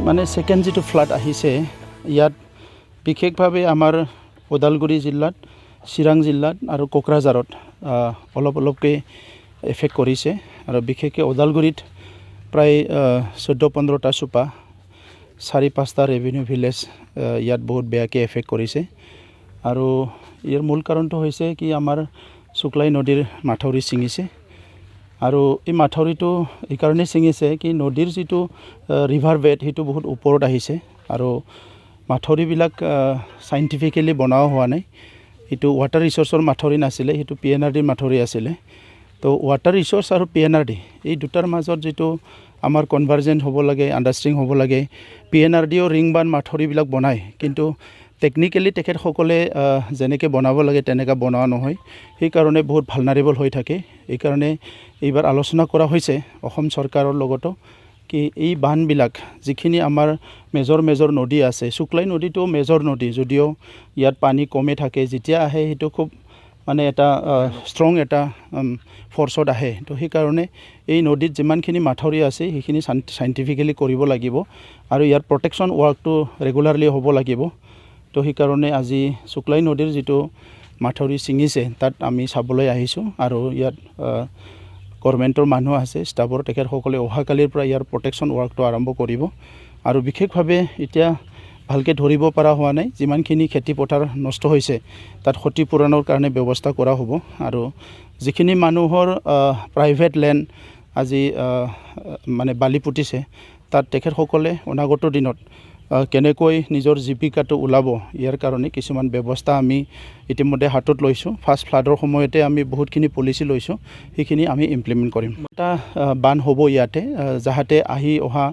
মানে সেকেন্ড যেটো ফ্লাড আহিছে ইয়াত বিশেষভাৱে আমাৰ ওদালগুৰি জিলাত চিৰাং জিলাত আৰু কোকৰাঝাৰত অলপকৈ এফেক্ট কৰিছে আৰু বিশেষকৈ ওদালগুৰিত প্ৰায় 14-15টা চুপা 4-5টা ৰেভিনিউ ভিলেজ ইয়াত বহুত বেয়াকৈ এফেক্ট কৰিছে আৰু ইয়াৰ মূল কাৰণটো হৈছে কি আমাৰ শুক্লাই নদীৰ মাথাউৰি ছিঙিছে আৰু এই মাথাউৰিটো এই কাৰণে ছিঙিছে কি নদীৰ যিটো ৰিভাৰ বেড সেইটো বহুত ওপৰত আহিছে আৰু মাথাউৰিবিলাক সাইন্টিফিকেলি বনোৱা হোৱা নাই এইটো ৱাটাৰ ৰিসোৰ্সৰ মাথাউৰি নাছিলে সেইটো পিএনআৰডিৰ মাথাউৰি আছিলে তো ৱাটাৰ ৰিসোৰ্স আৰু পিএনআৰডি এই দুটাৰ মাজত যেটো আমাৰ কনভাৰ্জেন্ট হ'ব লাগে আন্ডাৰষ্টেণ্ডিং হ'ব লাগে পিএনআৰডিও ৰিং বান মাথাউৰিবিলাক বনায় কিন্তু টেকনিক্যালি তেখেতসকলে যেনেকৈ বনাব লাগে তেনেকৈ বনোৱা নহয় সেই কাৰণে বহুত ভালনাৰেবল হৈ থাকে এই কাৰণে এইবাৰ আলোচনা কৰা হৈছে অসম চৰকাৰৰ লগতো কি এই বানবিলাক যিখিনি আমাৰ মেজৰ নদী আছে শুক্লাই নদীটো মেজৰ নদী যদিও ইয়াত পানী কমে থাকে যেতিয়া আহে সেইটো খুব মানে এটা ষ্ট্ৰং এটা ফৰ্চত আহে তো সেই কাৰণে এই নদীত যিমানখিনি মাথাউৰি আছে সেইখিনি সাইন্টিফিকেলি কৰিব লাগিব আৰু ইয়াৰ প্ৰটেকশ্যন ৱৰ্কটো ৰেগুলাৰলি হ'ব লাগিব তো সেই কাৰণে আজি শুক্লাই নদীৰ যেটো মাথাউৰি ছিঙিছে তাত আমি চাবলৈ আহিছোঁ আৰু ইয়াত গভৰ্ণমেণ্টৰ মানুহ আছে ষ্টাফৰ তেখেতসকলে অহাকালিৰ পৰা ইয়াৰ প্ৰটেকশ্যন ৱৰ্কটো আৰম্ভ কৰিব আৰু বিশেষভাৱে এতিয়া ভালকৈ ধৰিব পৰা হোৱা নাই যিমানখিনি খেতি পথাৰ নষ্ট হৈছে তাত ক্ষতিপূৰণৰ কাৰণে ব্যৱস্থা কৰা হ'ব আৰু যিখিনি মানুহৰ প্ৰাইভেট লেণ্ড আজি মানে বালি পুতিছে তাত তেখেতসকলে অনাগত দিনত কেনেকৈ নিজৰ জীৱিকাটো ওলাব ইয়াৰ কাৰণে কিছুমান ব্যৱস্থা আমি ইতিমধ্যে হাতত লৈছোঁ ফাৰ্ষ্ট ফ্লাডৰ সময়তে আমি বহুতখিনি পলিচি লৈছোঁ সেইখিনি আমি ইমপ্লিমেণ্ট কৰিম এটা বান হ'ব ইয়াতে যাহাতে আহি অহা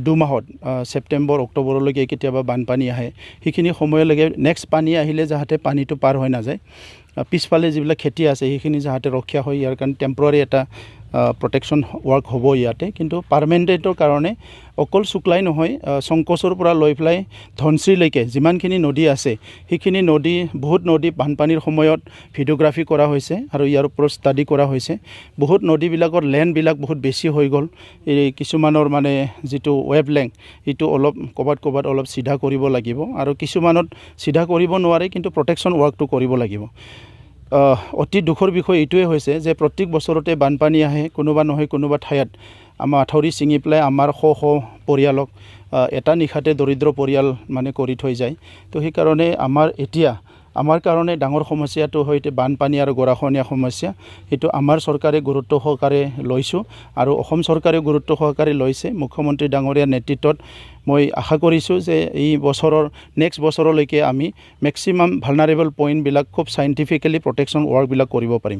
2 মাহত ছেপ্টেম্বৰ অক্টোবৰলৈকে কেতিয়াবা বানপানী আহে সেইখিনি সময়লৈকে নেক্সট পানী আহিলে যাহাতে পানীটো পাৰ হৈ নাযায় পিছফালে যিবিলাক খেতি আছে সেইখিনি যাহাতে ৰক্ষা হয় ইয়াৰ কাৰণে টেম্পৰাৰী এটা প্ৰটেকশ্যন ৱৰ্ক হ'ব ইয়াতে কিন্তু পাৰ্মানেণ্টৰ কাৰণে অকল শুক্লাই নহয় সংকোচৰ পৰা লৈ পেলাই ধনশ্ৰীলৈকে যিমানখিনি নদী আছে সেইখিনি নদী বহুত নদী বানপানীৰ সময়ত ভিডিঅ'গ্ৰাফি কৰা হৈছে আৰু ইয়াৰ ওপৰত ষ্টাডি কৰা হৈছে বহুত নদীবিলাকৰ লেণ্ডবিলাক বহুত বেছি হৈ গ'ল এই কিছুমানৰ মানে যিটো ৱেভ লেংথ এইটো অলপ ক'বাত অলপ সিধা কৰিব লাগিব আৰু কিছুমানত সিধা কৰিব নোৱাৰে কিন্তু প্ৰটেকশ্যন ৱৰ্কটো কৰিব লাগিব অতি দুখৰ বিষয় এইটোৱে হৈছে যে প্ৰত্যেক বছৰতে বানপানী আহে কোনোবা নহয় কোনোবা ঠাইত আমাৰ মাথাউৰি ছিঙি পেলাই আমাৰ শ পৰিয়ালক এটা নিশাতে দৰিদ্ৰ পৰিয়াল মানে কৰি থৈ যায় তো সেইকাৰণে আমাৰ কাৰণে ডাঙৰ সমস্যাটো হৈছে বানপানী আৰু গৰাখহনীয়া সমস্যা এইটো আমাৰ চৰকাৰে গুৰুত্ব সহকাৰে লৈছোঁ আৰু অসম চৰকাৰে গুৰুত্ব সহকাৰে লৈছে মুখ্যমন্ত্ৰী ডাঙৰীয়াৰ নেতৃত্বত মই আশা কৰিছোঁ যে এই বছৰৰ নেক্সট বছৰলৈকে আমি মেক্সিমাম ভালনাৰেবল পইণ্টবিলাক খুব সাইন্টিফিকেলি প্ৰটেকশ্যন ৱৰ্কবিলাক কৰিব পাৰিম